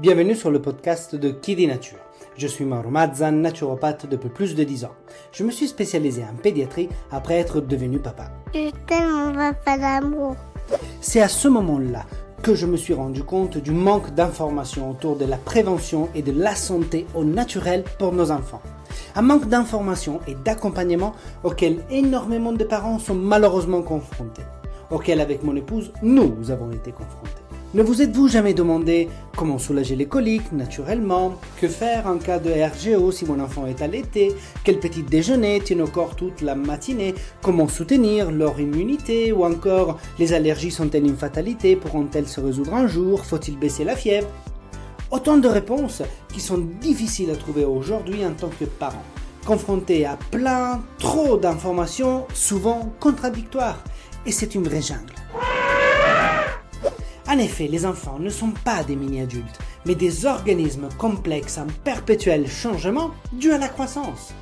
Bienvenue sur le podcast de Qui dit Nature. Je suis Mauro Mazza, naturopathe depuis plus de 10 ans. Je me suis spécialisé en pédiatrie après être devenu papa. Je t'aime mon papa d'amour. C'est à ce moment-là que je me suis rendu compte du manque d'informations autour de la prévention et de la santé au naturel pour nos enfants. Un manque d'informations et d'accompagnement auquel énormément de parents sont malheureusement confrontés, auquel avec mon épouse, nous avons été confrontés. Ne vous êtes-vous jamais demandé comment soulager les coliques naturellement? Que faire en cas de RGO si mon enfant est allaité? Quel petit déjeuner tient au corps toute la matinée? Comment soutenir leur immunité? Ou encore, les allergies sont-elles une fatalité? Pourront-elles se résoudre un jour? Faut-il baisser la fièvre? Autant de réponses qui sont difficiles à trouver aujourd'hui en tant que parents, confrontés à trop d'informations, souvent contradictoires. Et c'est une vraie jungle. En effet, les enfants ne sont pas des mini-adultes, mais des organismes complexes en perpétuel changement dû à la croissance.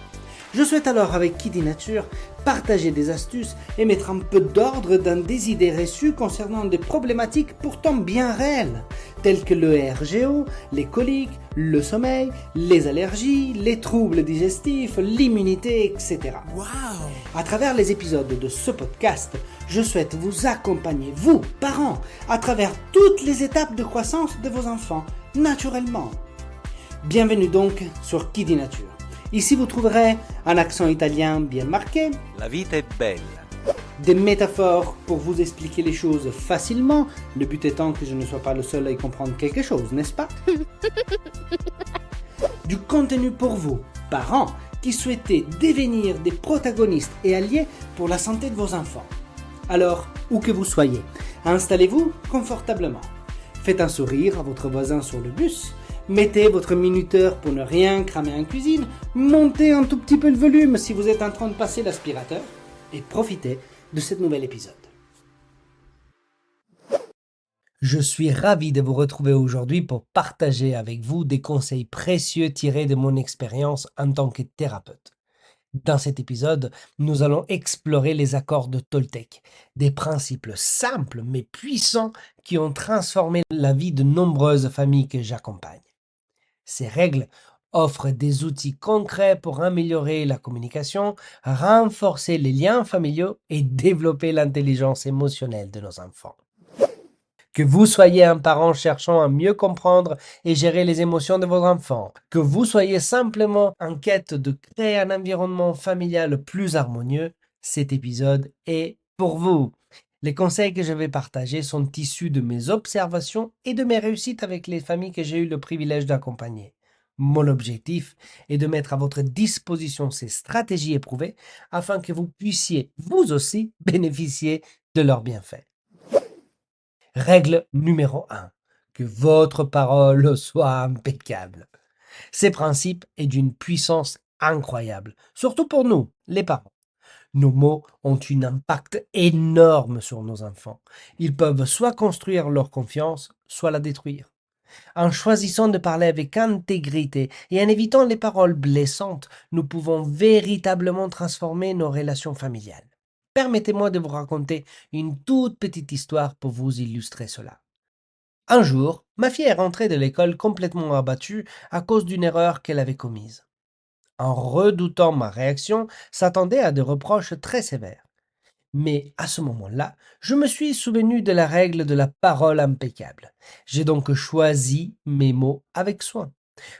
Je souhaite alors, avec Qui dit Nature, partager des astuces et mettre un peu d'ordre dans des idées reçues concernant des problématiques pourtant bien réelles, telles que le RGO, les coliques, le sommeil, les allergies, les troubles digestifs, l'immunité, etc. Wow! À travers les épisodes de ce podcast, je souhaite vous accompagner, vous, parents, à travers toutes les étapes de croissance de vos enfants, naturellement. Bienvenue donc sur Qui dit Nature. Ici, vous trouverez un accent italien bien marqué, La vita è bella. des métaphores pour vous expliquer les choses facilement, le but étant que je ne sois pas le seul à y comprendre quelque chose, n'est-ce pas? Du contenu pour vous, parents, qui souhaitez devenir des protagonistes et alliés pour la santé de vos enfants. Alors, où que vous soyez, installez-vous confortablement. Faites un sourire à votre voisin sur le bus. Mettez votre minuteur pour ne rien cramer en cuisine. Montez un tout petit peu le volume si vous êtes en train de passer l'aspirateur. Et profitez de ce nouvel épisode. Je suis ravi de vous retrouver aujourd'hui pour partager avec vous des conseils précieux tirés de mon expérience en tant que thérapeute. Dans cet épisode, nous allons explorer les accords de Toltec, des principes simples mais puissants qui ont transformé la vie de nombreuses familles que j'accompagne. Ces règles offrent des outils concrets pour améliorer la communication, renforcer les liens familiaux et développer l'intelligence émotionnelle de nos enfants. Que vous soyez un parent cherchant à mieux comprendre et gérer les émotions de vos enfants, que vous soyez simplement en quête de créer un environnement familial plus harmonieux, cet épisode est pour vous. Les conseils que je vais partager sont issus de mes observations et de mes réussites avec les familles que j'ai eu le privilège d'accompagner. Mon objectif est de mettre à votre disposition ces stratégies éprouvées afin que vous puissiez, vous aussi, bénéficier de leurs bienfaits. Règle numéro 1. Que votre parole soit impeccable. Ces principes est d'une puissance incroyable, surtout pour nous, les parents. Nos mots ont un impact énorme sur nos enfants. Ils peuvent soit construire leur confiance, soit la détruire. En choisissant de parler avec intégrité et en évitant les paroles blessantes, nous pouvons véritablement transformer nos relations familiales. Permettez-moi de vous raconter une toute petite histoire pour vous illustrer cela. Un jour, ma fille est rentrée de l'école complètement abattue à cause d'une erreur qu'elle avait commise. En redoutant ma réaction, s'attendait à des reproches très sévères. Mais à ce moment-là, je me suis souvenu de la règle de la parole impeccable. J'ai donc choisi mes mots avec soin.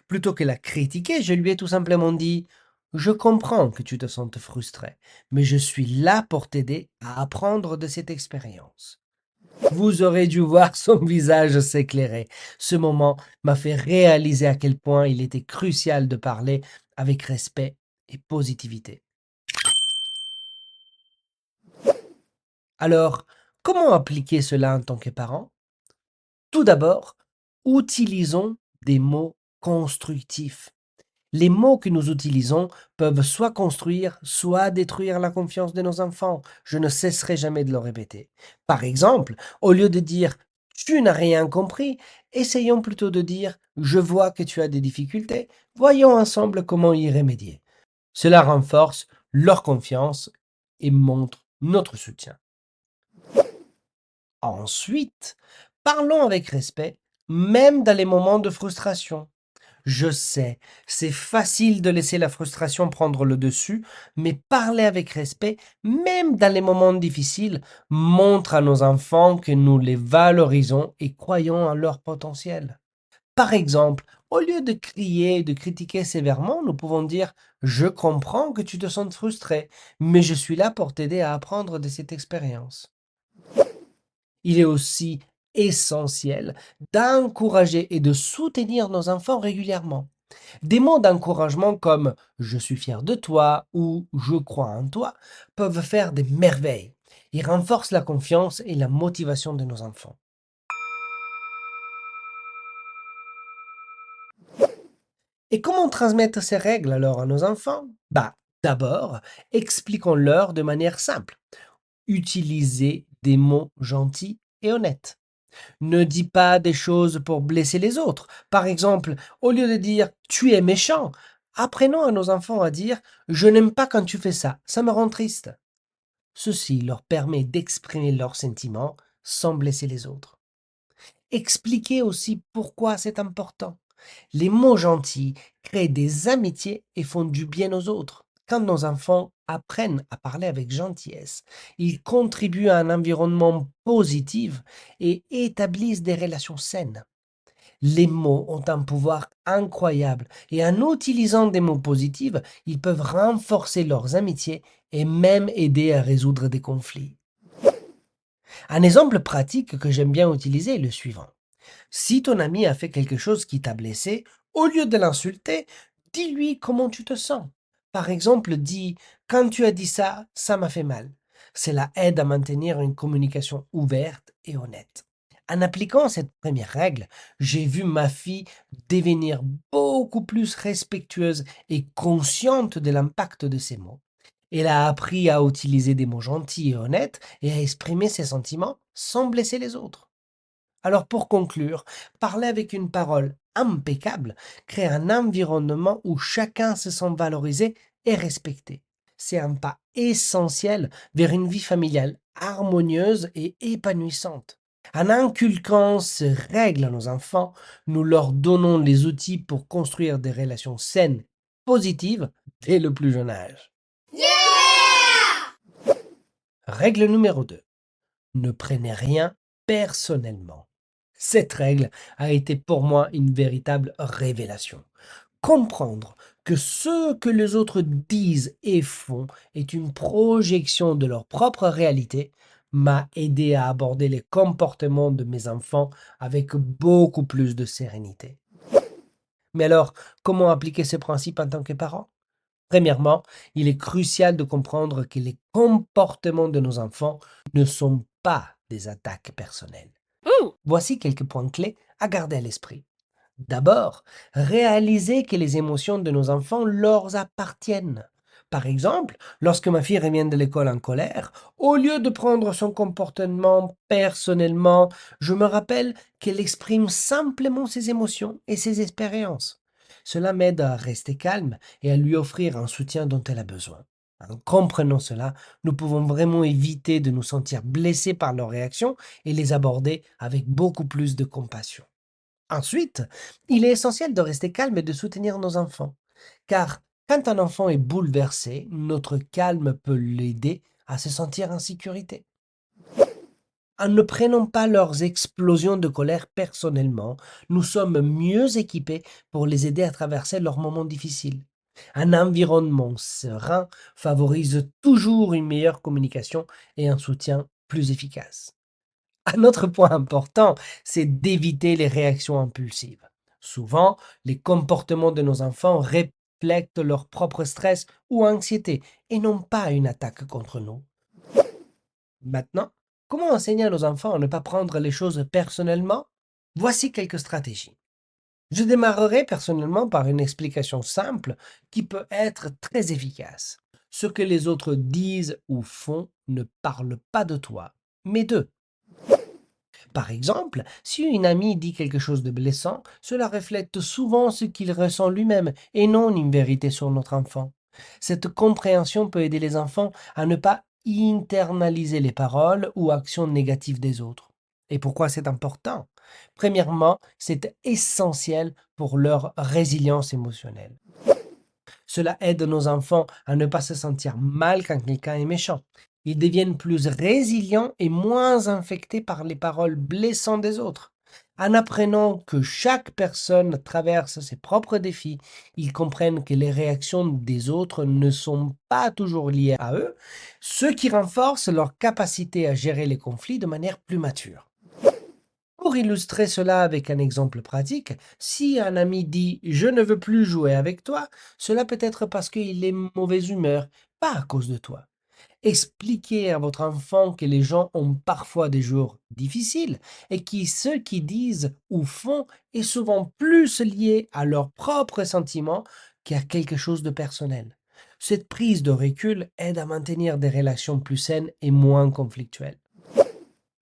Plutôt que la critiquer, je lui ai tout simplement dit « Je comprends que tu te sentes frustré, mais je suis là pour t'aider à apprendre de cette expérience. » Vous aurez dû voir son visage s'éclairer. Ce moment m'a fait réaliser à quel point il était crucial de parler avec respect et positivité. Alors, comment appliquer cela en tant que parent? Tout d'abord, utilisons des mots constructifs. Les mots que nous utilisons peuvent soit construire, soit détruire la confiance de nos enfants. Je ne cesserai jamais de le répéter. Par exemple, au lieu de dire « tu n'as rien compris », essayons plutôt de dire « je vois que tu as des difficultés, voyons ensemble comment y remédier ». Cela renforce leur confiance et montre notre soutien. Ensuite, parlons avec respect, même dans les moments de frustration. Je sais, c'est facile de laisser la frustration prendre le dessus, mais parler avec respect, même dans les moments difficiles, montre à nos enfants que nous les valorisons et croyons en leur potentiel. Par exemple, au lieu de crier et de critiquer sévèrement, nous pouvons dire: Je comprends que tu te sens frustré, mais je suis là pour t'aider à apprendre de cette expérience. Il est aussi essentiel d'encourager et de soutenir nos enfants régulièrement. Des mots d'encouragement comme je suis fier de toi ou je crois en toi peuvent faire des merveilles. Ils renforcent la confiance et la motivation de nos enfants. Et comment transmettre ces règles alors à nos enfants? D'abord, expliquons-leur de manière simple. Utilisez des mots gentils et honnêtes. Ne dis pas des choses pour blesser les autres. Par exemple, au lieu de dire tu es méchant, apprenons à nos enfants à dire je n'aime pas quand tu fais ça, ça me rend triste. Ceci leur permet d'exprimer leurs sentiments sans blesser les autres. Expliquez aussi pourquoi c'est important. Les mots gentils créent des amitiés et font du bien aux autres. Quand nos enfants apprennent à parler avec gentillesse, ils contribuent à un environnement positif et établissent des relations saines. Les mots ont un pouvoir incroyable et en utilisant des mots positifs, ils peuvent renforcer leurs amitiés et même aider à résoudre des conflits. Un exemple pratique que j'aime bien utiliser est le suivant. Si ton ami a fait quelque chose qui t'a blessé, au lieu de l'insulter, dis-lui comment tu te sens. Par exemple, dis: Quand tu as dit ça, ça m'a fait mal. Cela aide à maintenir une communication ouverte et honnête. En appliquant cette première règle, j'ai vu ma fille devenir beaucoup plus respectueuse et consciente de l'impact de ses mots. Elle a appris à utiliser des mots gentils et honnêtes et à exprimer ses sentiments sans blesser les autres. Alors pour conclure, parler avec une parole impeccable crée un environnement où chacun se sent valorisé et respecté. C'est un pas essentiel vers une vie familiale harmonieuse et épanouissante. En inculquant ces règles à nos enfants, nous leur donnons les outils pour construire des relations saines, positives, dès le plus jeune âge. Règle numéro 2. Ne prenez rien personnellement. Cette règle a été pour moi une véritable révélation. Comprendre que ce que les autres disent et font est une projection de leur propre réalité m'a aidé à aborder les comportements de mes enfants avec beaucoup plus de sérénité. Mais alors, comment appliquer ces principes en tant que parent? Premièrement, il est crucial de comprendre que les comportements de nos enfants ne sont pas des attaques personnelles. Voici quelques points clés à garder à l'esprit. D'abord, réaliser que les émotions de nos enfants leur appartiennent. Par exemple, lorsque ma fille revient de l'école en colère, au lieu de prendre son comportement personnellement, je me rappelle qu'elle exprime simplement ses émotions et ses expériences. Cela m'aide à rester calme et à lui offrir un soutien dont elle a besoin. En comprenant cela, nous pouvons vraiment éviter de nous sentir blessés par leurs réactions et les aborder avec beaucoup plus de compassion. Ensuite, il est essentiel de rester calme et de soutenir nos enfants. Car quand un enfant est bouleversé, notre calme peut l'aider à se sentir en sécurité. En ne prenant pas leurs explosions de colère personnellement, nous sommes mieux équipés pour les aider à traverser leurs moments difficiles. Un environnement serein favorise toujours une meilleure communication et un soutien plus efficace. Un autre point important, c'est d'éviter les réactions impulsives. Souvent, les comportements de nos enfants reflètent leur propre stress ou anxiété et non pas une attaque contre nous. Maintenant, comment enseigner à nos enfants à ne pas prendre les choses personnellement? Voici quelques stratégies. Je démarrerai personnellement par une explication simple qui peut être très efficace. Ce que les autres disent ou font ne parle pas de toi, mais d'eux. Par exemple, si une amie dit quelque chose de blessant, cela reflète souvent ce qu'il ressent lui-même et non une vérité sur notre enfant. Cette compréhension peut aider les enfants à ne pas internaliser les paroles ou actions négatives des autres. Et pourquoi c'est important? Premièrement, c'est essentiel pour leur résilience émotionnelle. Cela aide nos enfants à ne pas se sentir mal quand quelqu'un est méchant. Ils deviennent plus résilients et moins infectés par les paroles blessantes des autres. En apprenant que chaque personne traverse ses propres défis, ils comprennent que les réactions des autres ne sont pas toujours liées à eux, ce qui renforce leur capacité à gérer les conflits de manière plus mature. Pour illustrer cela avec un exemple pratique, si un ami dit «Je ne veux plus jouer avec toi», cela peut être parce qu'il est mauvaise humeur, pas à cause de toi. Expliquez à votre enfant que les gens ont parfois des jours difficiles et que ce qu'ils disent ou font est souvent plus lié à leurs propres sentiments qu'à quelque chose de personnel. Cette prise de recul aide à maintenir des relations plus saines et moins conflictuelles.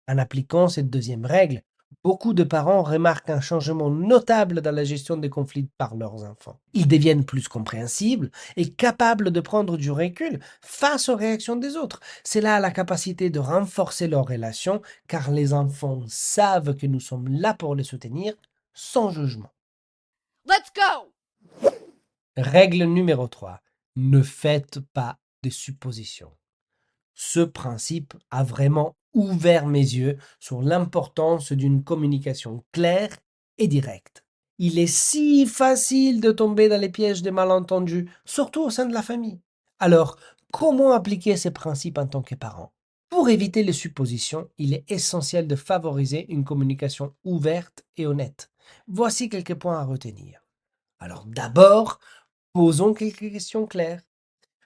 En appliquant cette deuxième règle, beaucoup de parents remarquent un changement notable dans la gestion des conflits par leurs enfants. Ils deviennent plus compréhensibles et capables de prendre du recul face aux réactions des autres. Cela a la capacité de renforcer leurs relations car les enfants savent que nous sommes là pour les soutenir sans jugement. Let's go! Règle numéro 3. Ne faites pas de suppositions. Ce principe a vraiment ouvert mes yeux sur l'importance d'une communication claire et directe. Il est si facile de tomber dans les pièges des malentendus, surtout au sein de la famille. Alors, comment appliquer ces principes en tant que parent? Pour éviter les suppositions, il est essentiel de favoriser une communication ouverte et honnête. Voici quelques points à retenir. Alors d'abord, posons quelques questions claires.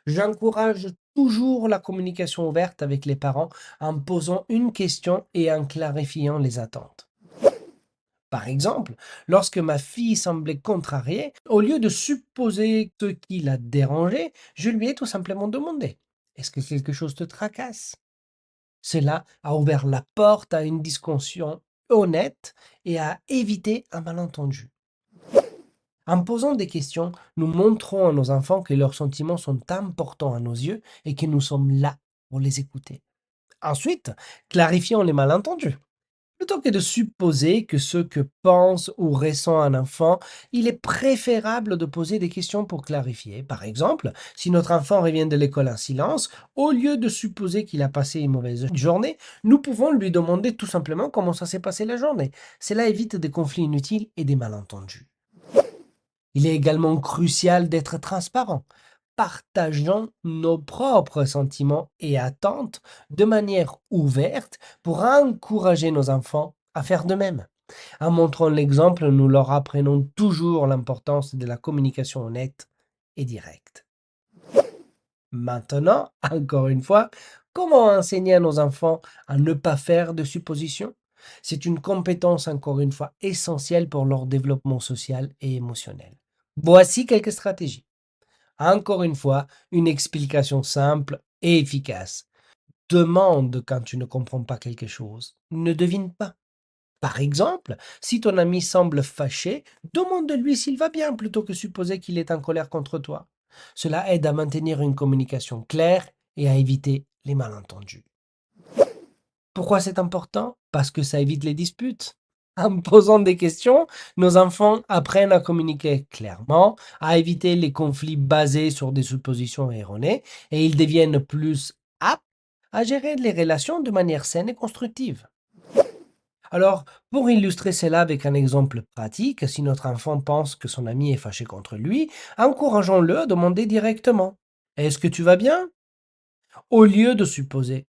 J'encourage toujours la communication ouverte avec les parents en posant une question et en clarifiant les attentes. Par exemple, lorsque ma fille semblait contrariée, au lieu de supposer ce qui la dérangeait, je lui ai tout simplement demandé: «Est-ce que quelque chose te tracasse?» Cela a ouvert la porte à une discussion honnête et à éviter un malentendu. En posant des questions, nous montrons à nos enfants que leurs sentiments sont importants à nos yeux et que nous sommes là pour les écouter. Ensuite, clarifions les malentendus. Plutôt que de supposer que ce que pense ou ressent un enfant, il est préférable de poser des questions pour clarifier. Par exemple, si notre enfant revient de l'école en silence, au lieu de supposer qu'il a passé une mauvaise journée, nous pouvons lui demander tout simplement comment ça s'est passé la journée. Cela évite des conflits inutiles et des malentendus. Il est également crucial d'être transparent, partageant nos propres sentiments et attentes de manière ouverte pour encourager nos enfants à faire de même. En montrant l'exemple, nous leur apprenons toujours l'importance de la communication honnête et directe. Maintenant, encore une fois, comment enseigner à nos enfants à ne pas faire de suppositions? C'est une compétence, encore une fois, essentielle pour leur développement social et émotionnel. Voici quelques stratégies. Encore une fois, une explication simple et efficace. Demande quand tu ne comprends pas quelque chose. Ne devine pas. Par exemple, si ton ami semble fâché, demande-lui s'il va bien plutôt que supposer qu'il est en colère contre toi. Cela aide à maintenir une communication claire et à éviter les malentendus. Pourquoi c'est important? Parce que ça évite les disputes. En posant des questions, nos enfants apprennent à communiquer clairement, à éviter les conflits basés sur des suppositions erronées, et ils deviennent plus aptes à gérer les relations de manière saine et constructive. Alors, pour illustrer cela avec un exemple pratique, si notre enfant pense que son ami est fâché contre lui, encourageons-le à demander directement: «Est-ce que tu vas bien?» Au lieu de supposer.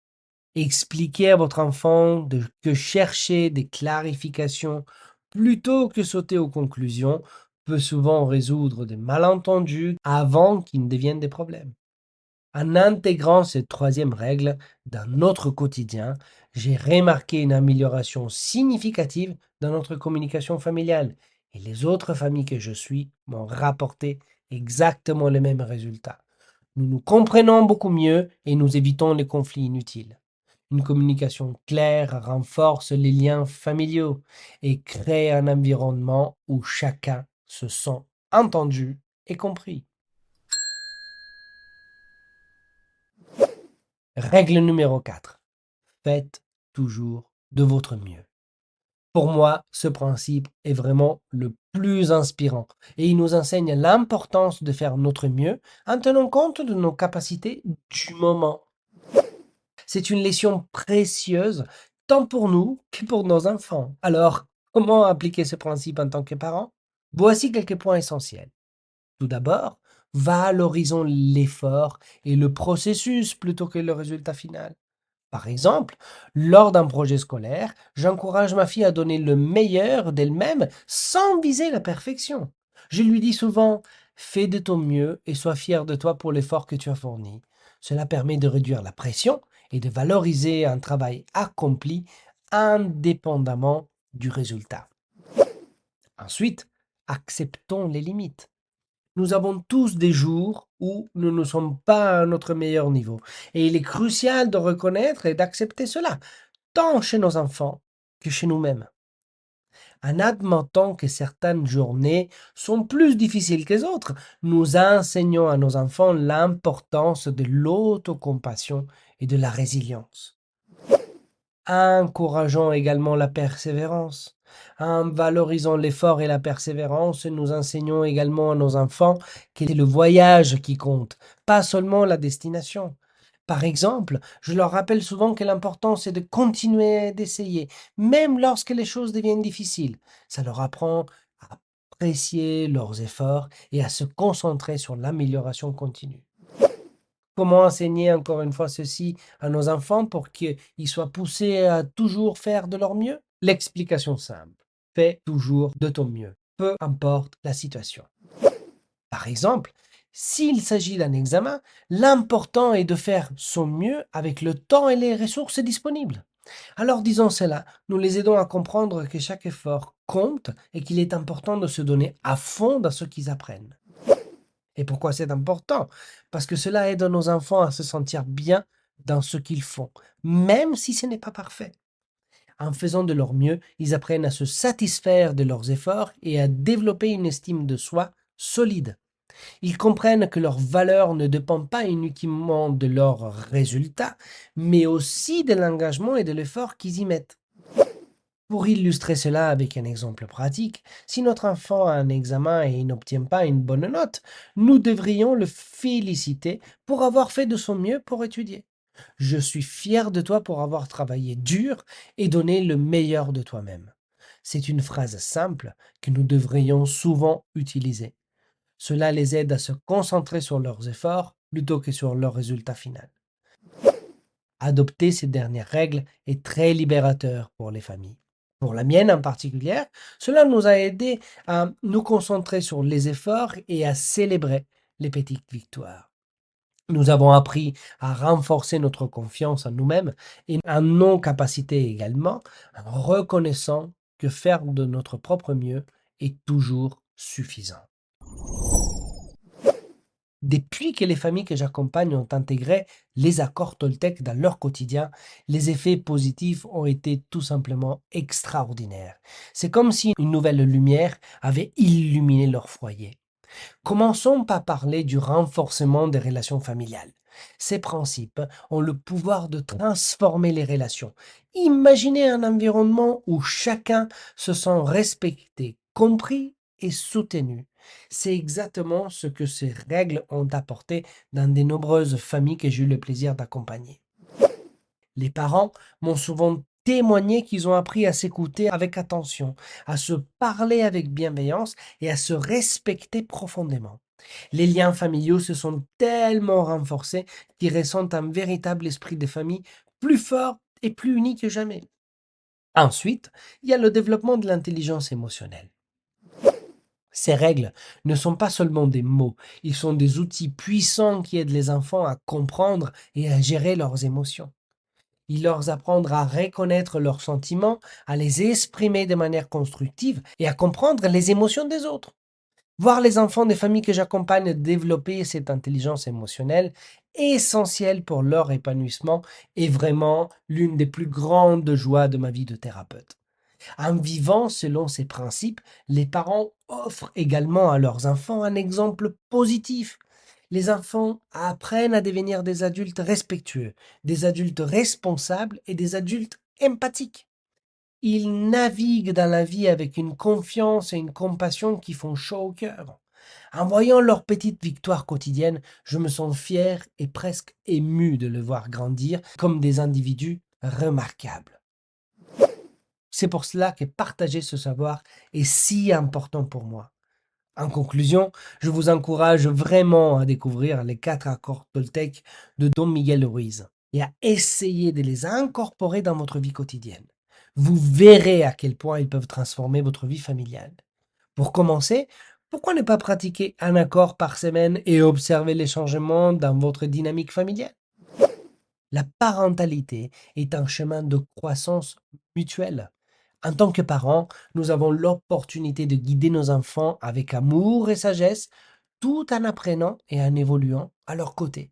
Expliquez à votre enfant que chercher des clarifications plutôt que sauter aux conclusions peut souvent résoudre des malentendus avant qu'ils ne deviennent des problèmes. En intégrant cette troisième règle dans notre quotidien, j'ai remarqué une amélioration significative dans notre communication familiale et les autres familles que je suis m'ont rapporté exactement les mêmes résultats. Nous nous comprenons beaucoup mieux et nous évitons les conflits inutiles. Une communication claire renforce les liens familiaux et crée un environnement où chacun se sent entendu et compris. Règle numéro 4. Faites toujours de votre mieux. Pour moi, ce principe est vraiment le plus inspirant et il nous enseigne l'importance de faire notre mieux en tenant compte de nos capacités du moment. C'est une leçon précieuse tant pour nous que pour nos enfants. Alors, comment appliquer ce principe en tant que parent? Voici quelques points essentiels. Tout d'abord, valorisons l'effort et le processus plutôt que le résultat final. Par exemple, lors d'un projet scolaire, j'encourage ma fille à donner le meilleur d'elle-même sans viser la perfection. Je lui dis souvent, fais de ton mieux et sois fier de toi pour l'effort que tu as fourni. Cela permet de réduire la pression et de valoriser un travail accompli indépendamment du résultat. Ensuite, acceptons les limites. Nous avons tous des jours où nous ne sommes pas à notre meilleur niveau. Et il est crucial de reconnaître et d'accepter cela, tant chez nos enfants que chez nous-mêmes. En admettant que certaines journées sont plus difficiles que les autres, nous enseignons à nos enfants l'importance de l'autocompassion et de la résilience. Encourageons également la persévérance. En valorisant l'effort et la persévérance, nous enseignons également à nos enfants que c'est le voyage qui compte, pas seulement la destination. Par exemple, je leur rappelle souvent que l'important c'est de continuer d'essayer, même lorsque les choses deviennent difficiles. Ça leur apprend à apprécier leurs efforts et à se concentrer sur l'amélioration continue. Comment enseigner encore une fois ceci à nos enfants pour qu'ils soient poussés à toujours faire de leur mieux? L'explication simple. Fais toujours de ton mieux, peu importe la situation. Par exemple, s'il s'agit d'un examen, l'important est de faire son mieux avec le temps et les ressources disponibles. Alors disons cela, nous les aidons à comprendre que chaque effort compte et qu'il est important de se donner à fond dans ce qu'ils apprennent. Et pourquoi c'est important? Parce que cela aide nos enfants à se sentir bien dans ce qu'ils font, même si ce n'est pas parfait. En faisant de leur mieux, ils apprennent à se satisfaire de leurs efforts et à développer une estime de soi solide. Ils comprennent que leur valeur ne dépend pas uniquement de leurs résultats, mais aussi de l'engagement et de l'effort qu'ils y mettent. Pour illustrer cela avec un exemple pratique, si notre enfant a un examen et il n'obtient pas une bonne note, nous devrions le féliciter pour avoir fait de son mieux pour étudier. Je suis fier de toi pour avoir travaillé dur et donné le meilleur de toi-même. C'est une phrase simple que nous devrions souvent utiliser. Cela les aide à se concentrer sur leurs efforts plutôt que sur leur résultat final. Adopter ces dernières règles est très libérateur pour les familles. Pour la mienne en particulier, cela nous a aidé à nous concentrer sur les efforts et à célébrer les petites victoires. Nous avons appris à renforcer notre confiance en nous-mêmes et en nos capacités également, en reconnaissant que faire de notre propre mieux est toujours suffisant. Depuis que les familles que j'accompagne ont intégré les accords Toltec dans leur quotidien, les effets positifs ont été tout simplement extraordinaires. C'est comme si une nouvelle lumière avait illuminé leur foyer. Commençons par parler du renforcement des relations familiales. Ces principes ont le pouvoir de transformer les relations. Imaginez un environnement où chacun se sent respecté, compris et soutenu. C'est exactement ce que ces règles ont apporté dans de nombreuses familles que j'ai eu le plaisir d'accompagner. Les parents m'ont souvent témoigné qu'ils ont appris à s'écouter avec attention, à se parler avec bienveillance et à se respecter profondément. Les liens familiaux se sont tellement renforcés qu'ils ressentent un véritable esprit de famille plus fort et plus uni que jamais. Ensuite, il y a le développement de l'intelligence émotionnelle. Ces règles ne sont pas seulement des mots, ils sont des outils puissants qui aident les enfants à comprendre et à gérer leurs émotions. Ils leur apprendre à reconnaître leurs sentiments, à les exprimer de manière constructive et à comprendre les émotions des autres. Voir les enfants des familles que j'accompagne développer cette intelligence émotionnelle, essentielle pour leur épanouissement, est vraiment l'une des plus grandes joies de ma vie de thérapeute. En vivant selon ces principes, les parents offrent également à leurs enfants un exemple positif. Les enfants apprennent à devenir des adultes respectueux, des adultes responsables et des adultes empathiques. Ils naviguent dans la vie avec une confiance et une compassion qui font chaud au cœur. En voyant leurs petites victoires quotidiennes, je me sens fier et presque ému de les voir grandir comme des individus remarquables. C'est pour cela que partager ce savoir est si important pour moi. En conclusion, je vous encourage vraiment à découvrir les 4 accords Toltec de Don Miguel Ruiz et à essayer de les incorporer dans votre vie quotidienne. Vous verrez à quel point ils peuvent transformer votre vie familiale. Pour commencer, pourquoi ne pas pratiquer un accord par semaine et observer les changements dans votre dynamique familiale? La parentalité est un chemin de croissance mutuelle. En tant que parents, nous avons l'opportunité de guider nos enfants avec amour et sagesse, tout en apprenant et en évoluant à leur côté.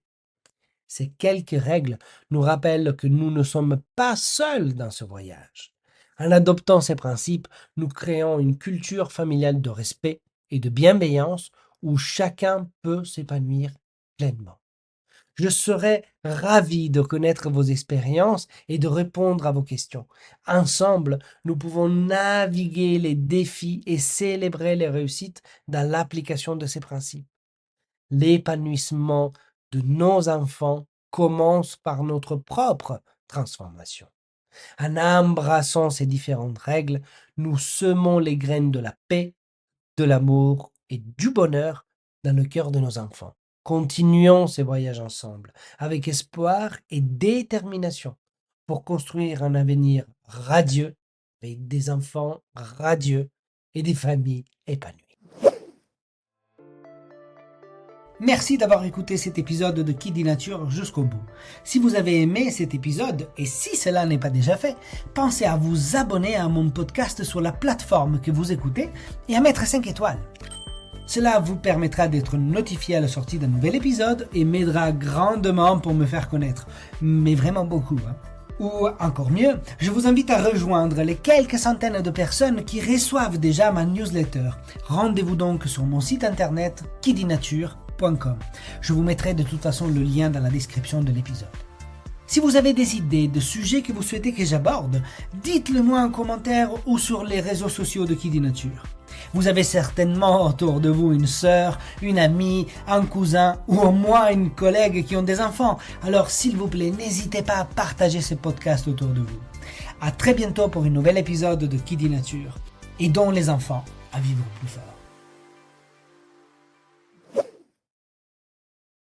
Ces quelques règles nous rappellent que nous ne sommes pas seuls dans ce voyage. En adoptant ces principes, nous créons une culture familiale de respect et de bienveillance où chacun peut s'épanouir pleinement. Je serais ravi de connaître vos expériences et de répondre à vos questions. Ensemble, nous pouvons naviguer les défis et célébrer les réussites dans l'application de ces principes. L'épanouissement de nos enfants commence par notre propre transformation. En embrassant ces différentes règles, nous semons les graines de la paix, de l'amour et du bonheur dans le cœur de nos enfants. Continuons ces voyages ensemble, avec espoir et détermination, pour construire un avenir radieux, avec des enfants radieux et des familles épanouies. Merci d'avoir écouté cet épisode de Qui dit Nature jusqu'au bout. Si vous avez aimé cet épisode, et si cela n'est pas déjà fait, pensez à vous abonner à mon podcast sur la plateforme que vous écoutez et à mettre 5 étoiles. Cela vous permettra d'être notifié à la sortie d'un nouvel épisode et m'aidera grandement pour me faire connaître, mais vraiment beaucoup. Ou encore mieux, je vous invite à rejoindre les quelques centaines de personnes qui reçoivent déjà ma newsletter. Rendez-vous donc sur mon site internet quidinature.com. Je vous mettrai de toute façon le lien dans la description de l'épisode. Si vous avez des idées de sujets que vous souhaitez que j'aborde, dites-le moi en commentaire ou sur les réseaux sociaux de Qui dit Nature. Vous avez certainement autour de vous une sœur, une amie, un cousin ou au moins une collègue qui ont des enfants. Alors s'il vous plaît, n'hésitez pas à partager ce podcast autour de vous. À très bientôt pour un nouvel épisode de Qui dit Nature. Aidons les enfants à vivre plus fort.